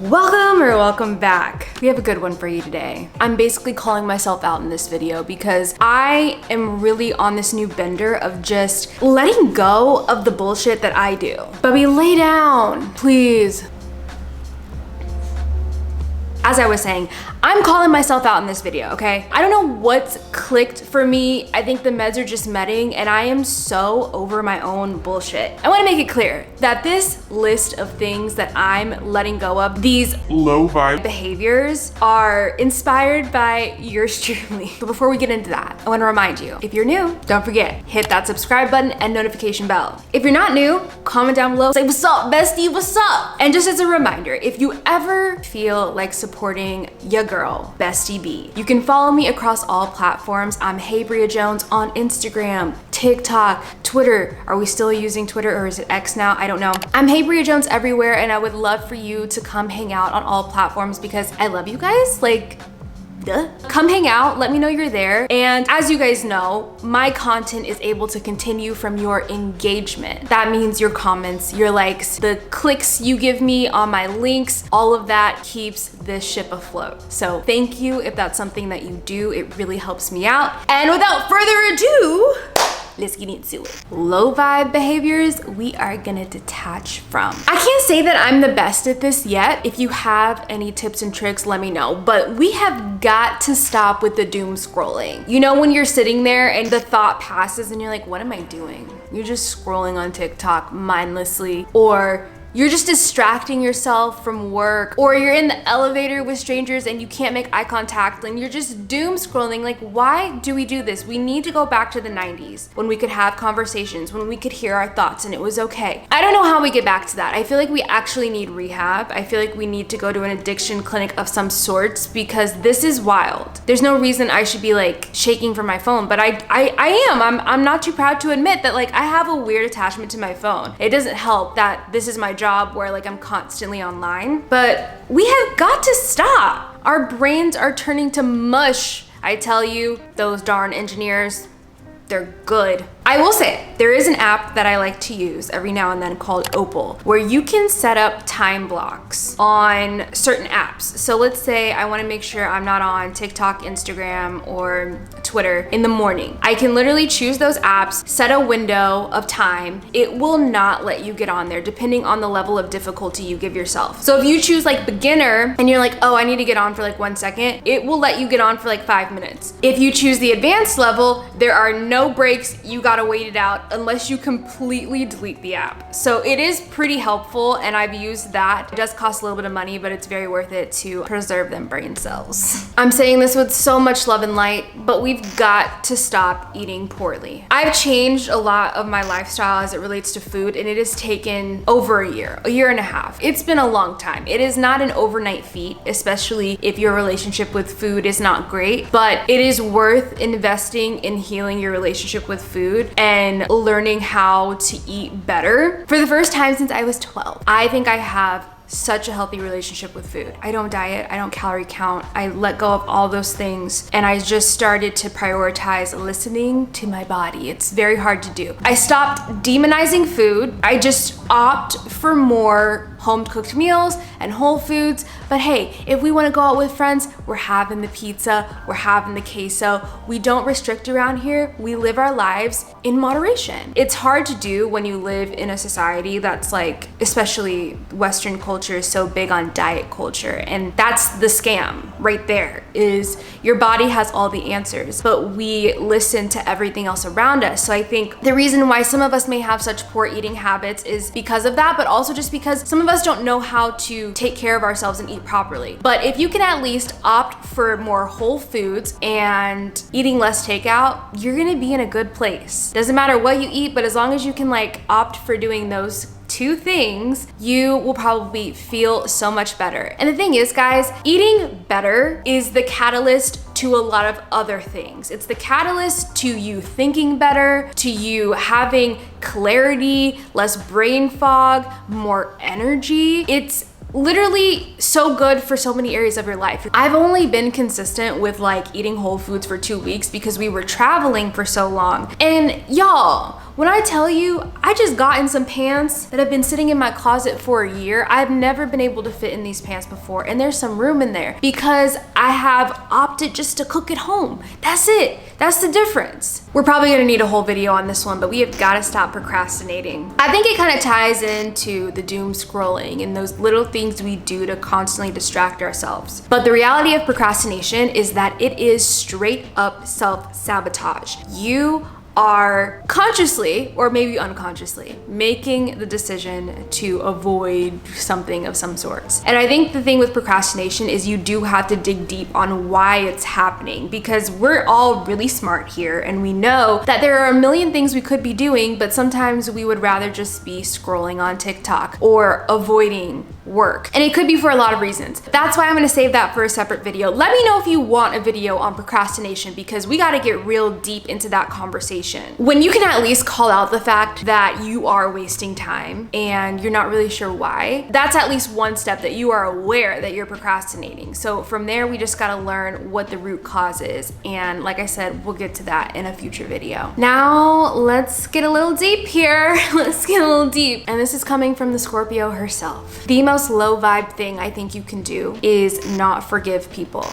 Welcome back. We have a good one for you today. I'm basically calling myself out in this video because I am really on this new bender of just letting go of the bullshit that I do. Bubby, lay down, please. As I was saying, I'm calling myself out in this video, okay? I don't know what's clicked for me. I think the meds are just medding and I am so over my own bullshit. I wanna make it clear that this list of things that I'm letting go of, these low vibe behaviors, are inspired by yours truly. But before we get into that, I wanna remind you, if you're new, don't forget, hit that subscribe button and notification bell. If you're not new, comment down below, say, what's up, bestie, what's up? And just as a reminder, if you ever feel like supporting your girl, Bestie B, you can follow me across all platforms. I'm heybriajones on Instagram, TikTok, Twitter. Are we still using Twitter or is it X now? I don't know. I'm heybriajones everywhere and I would love for you to come hang out on all platforms because I love you guys. Like, duh. Come hang out, let me know you're there. And as you guys know, my content is able to continue from your engagement. That means your comments, your likes, the clicks you give me on my links, all of that keeps this ship afloat. So thank you if that's something that you do. It really helps me out. And without further ado, let's get into it. Low vibe behaviors we are gonna detach from. I can't say that I'm the best at this yet. If you have any tips and tricks, let me know. But we have got to stop with the doom scrolling. You know when you're sitting there and the thought passes and you're like, what am I doing? You're just scrolling on TikTok mindlessly, or you're just distracting yourself from work, or you're in the elevator with strangers and you can't make eye contact and you're just doom scrolling. Like, why do we do this? We need to go back to the 90s when we could have conversations, when we could hear our thoughts and it was okay. I don't know how we get back to that. I feel like we actually need rehab. I feel like we need to go to an addiction clinic of some sorts because this is wild. There's no reason I should be like shaking from my phone, but I am. I'm not too proud to admit that like I have a weird attachment to my phone. It doesn't help that this is my job where like I'm constantly online, but we have got to stop. Our brains are turning to mush. I tell you, those darn engineers, they're good. I will say, there is an app that I like to use every now and then called Opal, where you can set up time blocks on certain apps. So let's say I wanna make sure I'm not on TikTok, Instagram, or Twitter in the morning. I can literally choose those apps, set a window of time. It will not let you get on there depending on the level of difficulty you give yourself. So if you choose like beginner and you're like, oh, I need to get on for like 1 second, it will let you get on for like 5 minutes. If you choose the advanced level, there are no breaks. You gotta wait it out unless you completely delete the app. So it is pretty helpful and I've used that. It does cost a little bit of money, but it's very worth it to preserve them brain cells. I'm saying this with so much love and light, but we've got to stop eating poorly. I've changed a lot of my lifestyle as it relates to food and it has taken over a year and a half. It's been a long time. It is not an overnight feat, especially if your relationship with food is not great, but it is worth investing in healing your relationship with food and learning how to eat better. For the first time since I was 12, I think I have such a healthy relationship with food. I don't diet, I don't calorie count, I let go of all those things and I just started to prioritize listening to my body. It's very hard to do. I stopped demonizing food. I just opt for more home cooked meals and whole foods. But hey, if we wanna go out with friends, we're having the pizza, we're having the queso. We don't restrict around here. We live our lives in moderation. It's hard to do when you live in a society that's like, especially Western culture is so big on diet culture. And that's the scam right there, is your body has all the answers, but we listen to everything else around us. So I think the reason why some of us may have such poor eating habits is because of that, but also just because some of us don't know how to take care of ourselves and eat properly. But if you can at least opt for more whole foods and eating less takeout, you're gonna be in a good place. Doesn't matter what you eat, but as long as you can like opt for doing those 2 things, you will probably feel so much better. And the thing is, guys, eating better is the catalyst to a lot of other things. It's the catalyst to you thinking better, to you having clarity, less brain fog, more energy. It's literally so good for so many areas of your life. I've only been consistent with like eating whole foods for 2 weeks because we were traveling for so long. And y'all, When I tell you, I just got in some pants that have been sitting in my closet for a year. I've never been able to fit in these pants before, and there's some room in there because I have opted just to cook at home. That's it. That's the difference. We're probably gonna need a whole video on this one, but we have gotta stop procrastinating. I think it kind of ties into the doom scrolling and those little things we do to constantly distract ourselves. But the reality of procrastination is that it is straight up self-sabotage. You are consciously or maybe unconsciously making the decision to avoid something of some sorts. And I think the thing with procrastination is you do have to dig deep on why it's happening, because we're all really smart here and we know that there are a million things we could be doing, but sometimes we would rather just be scrolling on TikTok or avoiding work. And it could be for a lot of reasons. That's why I'm gonna save that for a separate video. Let me know if you want a video on procrastination, because we gotta get real deep into that conversation. When you can at least call out the fact that you are wasting time and you're not really sure why, that's at least one step that you are aware that you're procrastinating. So from there, we just gotta learn what the root cause is. And like I said, we'll get to that in a future video. Now, let's get a little deep here. Let's get a little deep. And this is coming from the Scorpio herself. The most low vibe thing I think you can do is not forgive people.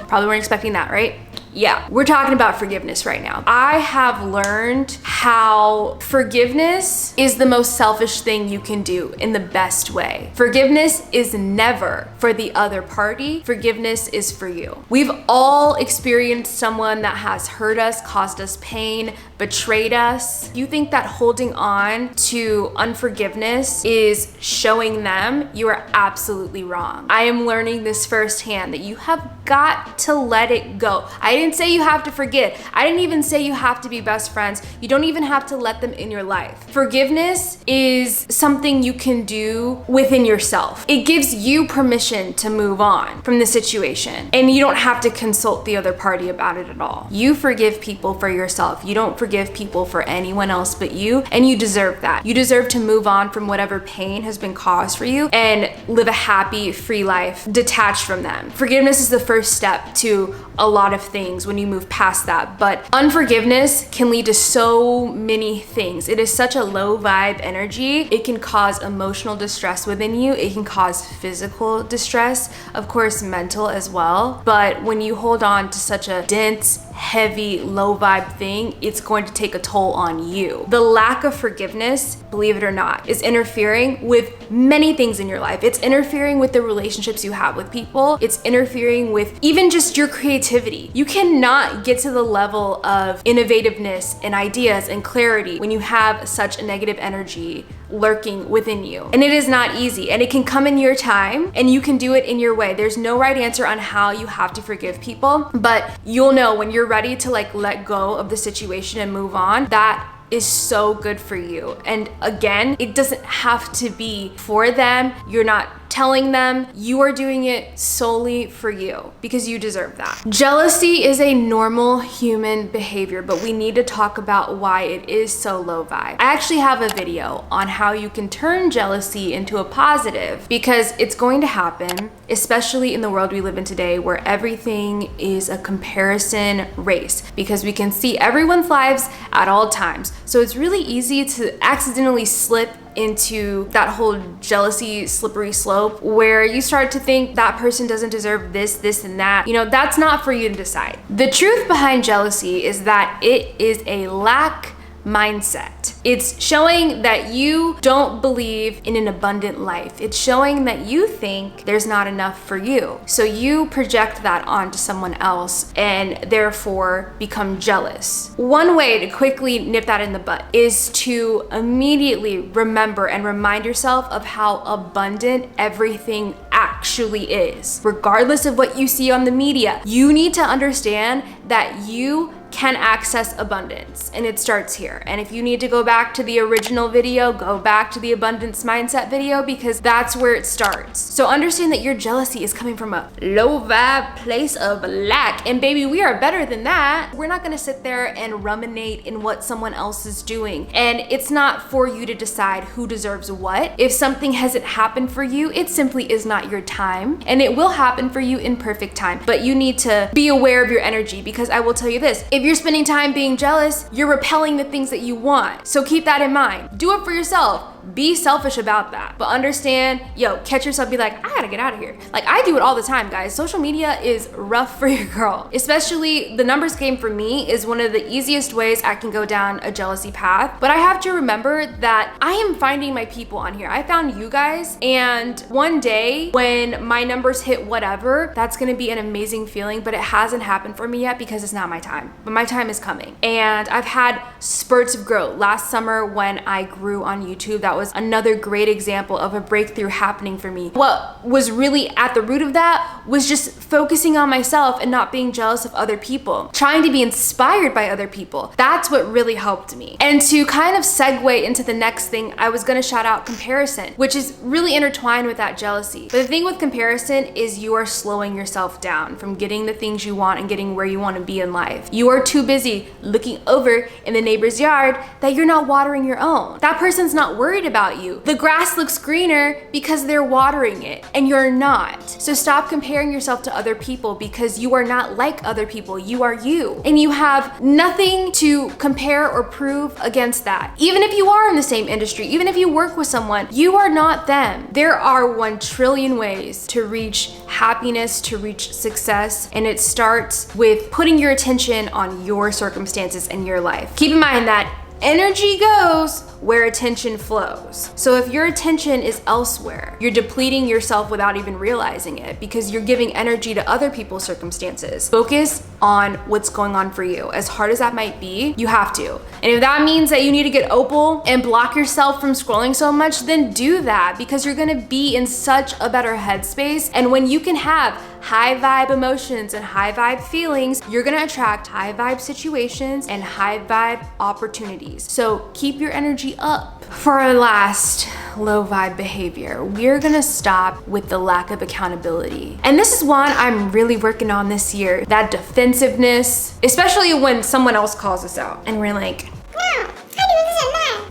Probably weren't expecting that, right? Yeah, we're talking about forgiveness right now. I have learned how forgiveness is the most selfish thing you can do in the best way. Forgiveness is never for the other party. Forgiveness is for you. We've all experienced someone that has hurt us, caused us pain, betrayed us. You think that holding on to unforgiveness is showing them, you are absolutely wrong. I am learning this firsthand, that you have got to let it go. I didn't say you have to forget. I didn't even say you have to be best friends. You don't even have to let them in your life. Forgiveness is something you can do within yourself. It gives you permission to move on from the situation, and you don't have to consult the other party about it at all. You forgive people for yourself. You don't forgive people for anyone else but you, and you deserve that. You deserve to move on from whatever pain has been caused for you and live a happy, free life detached from them. Forgiveness is the first step to a lot of things when you move past that, but unforgiveness can lead to so many things. It is such a low vibe energy. It can cause emotional distress within you. It can cause physical distress, of course, mental as well. But when you hold on to such a dense, heavy, low vibe thing, it's going to take a toll on you. The lack of forgiveness, believe it or not, is interfering with many things in your life. It's interfering with the relationships you have with people. It's interfering with even just your creativity. You cannot get to the level of innovativeness and ideas and clarity when you have such a negative energy lurking within you. And it is not easy, and it can come in your time, and you can do it in your way. There's no right answer on how you have to forgive people, but you'll know when you're ready to let go of the situation and move on. That is so good for you. And again, it doesn't have to be for them. You're not telling them. You are doing it solely for you because you deserve that. Jealousy is a normal human behavior, but we need to talk about why it is so low vibe. I actually have a video on how you can turn jealousy into a positive, because it's going to happen, especially in the world we live in today, where everything is a comparison race, because we can see everyone's lives at all times. So it's really easy to accidentally slip into that whole jealousy slippery slope where you start to think that person doesn't deserve this, and that. You know, that's not for you to decide. The truth behind jealousy is that it is a lack mindset. It's showing that you don't believe in an abundant life. It's showing that you think there's not enough for you. So you project that onto someone else and therefore become jealous. One way to quickly nip that in the butt is to immediately remember and remind yourself of how abundant everything actually is. Regardless of what you see on the media, you need to understand that you can access abundance, and it starts here. And if you need to go back to the original video, go back to the abundance mindset video, because that's where it starts. So understand that your jealousy is coming from a low vibe place of lack, and baby, we are better than that. We're not gonna sit there and ruminate in what someone else is doing, and it's not for you to decide who deserves what. If something hasn't happened for you, it simply is not your time, and it will happen for you in perfect time. But you need to be aware of your energy, because I will tell you this, if If you're spending time being jealous, you're repelling the things that you want. So keep that in mind. Do it for yourself. Be selfish about that. But understand, catch yourself, be like, I gotta get out of here. Like, I do it all the time, guys. Social media is rough for your girl. Especially the numbers game for me is one of the easiest ways I can go down a jealousy path. But I have to remember that I am finding my people on here. I found you guys, and one day when my numbers hit whatever, that's gonna be an amazing feeling, but it hasn't happened for me yet because it's not my time. But my time is coming. And I've had spurts of growth. Last summer when I grew on YouTube, that was another great example of a breakthrough happening for me. What was really at the root of that was just focusing on myself and not being jealous of other people, trying to be inspired by other people. That's what really helped me. And to kind of segue into the next thing, I was gonna shout out comparison, which is really intertwined with that jealousy. But the thing with comparison is you are slowing yourself down from getting the things you want and getting where you want to be in life. You are too busy looking over in the neighbor's yard that you're not watering your own. That person's not worried about you. The grass looks greener because they're watering it and you're not. So stop comparing yourself to other people because you are not like other people. You are you. And you have nothing to compare or prove against that. Even if you are in the same industry, even if you work with someone, you are not them. There are 1 trillion ways to reach happiness, to reach success, and it starts with putting your attention on your circumstances and your life. Keep in mind that energy goes where attention flows. So if your attention is elsewhere, you're depleting yourself without even realizing it because you're giving energy to other people's circumstances. Focus on what's going on for you. As hard as that might be, you have to. And if that means that you need to get Opal and block yourself from scrolling so much, then do that because you're gonna be in such a better headspace. And when you can have high vibe emotions and high vibe feelings, you're gonna attract high vibe situations and high vibe opportunities. So keep your energy up. For our last low vibe behavior, we're gonna stop with the lack of accountability. And this is one I'm really working on this year, that defensiveness, especially when someone else calls us out and we're like, no,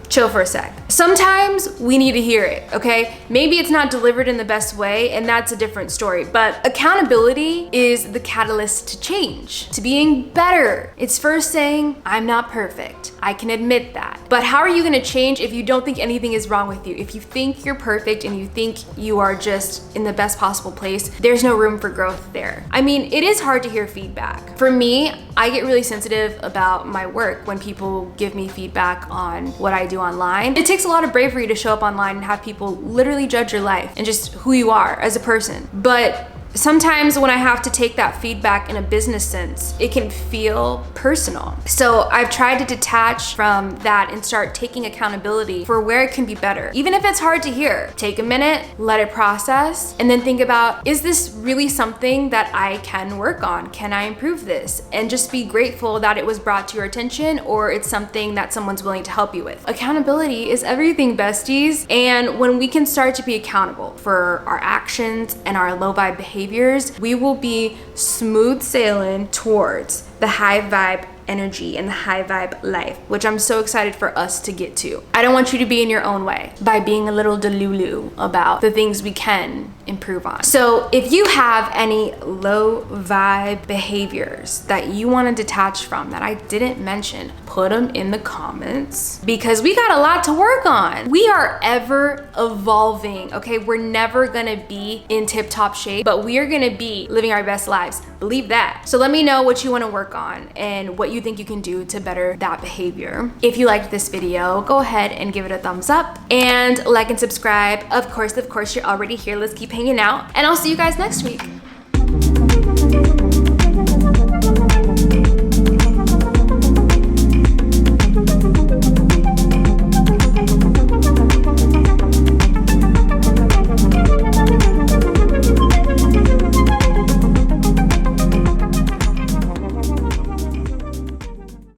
chill for a sec. Sometimes we need to hear it, okay? Maybe it's not delivered in the best way, and that's a different story. But accountability is the catalyst to change, to being better. It's first saying, I'm not perfect. I can admit that. But how are you gonna change if you don't think anything is wrong with you? If you think you're perfect and you think you are just in the best possible place, there's no room for growth there. I mean, it is hard to hear feedback. For me, I get really sensitive about my work when people give me feedback on what I do online. It takes a lot of bravery to show up online and have people literally judge your life and just who you are as a person. But sometimes when I have to take that feedback in a business sense, it can feel personal. So I've tried to detach from that and start taking accountability for where it can be better. Even if it's hard to hear, take a minute, let it process, and then think about, is this really something that I can work on? Can I improve this? And just be grateful that it was brought to your attention or it's something that someone's willing to help you with. Accountability is everything, besties. And when we can start to be accountable for our actions and our low vibe behaviors, we will be smooth sailing towards the high vibe energy and the high vibe life, which I'm so excited for us to get to. I don't want you to be in your own way by being a little delulu about the things we can improve on. So if you have any low vibe behaviors that you want to detach from that I didn't mention, put them in the comments because we got a lot to work on. We are ever evolving, okay? We're never gonna be in tip-top shape, but we are gonna be living our best lives. Believe that. So let me know what you want to work on and what you think you can do to better that behavior. If you liked this video, go ahead and give it a thumbs up and like and subscribe. Of course, you're already here. Let's keep hanging out and I'll see you guys next week.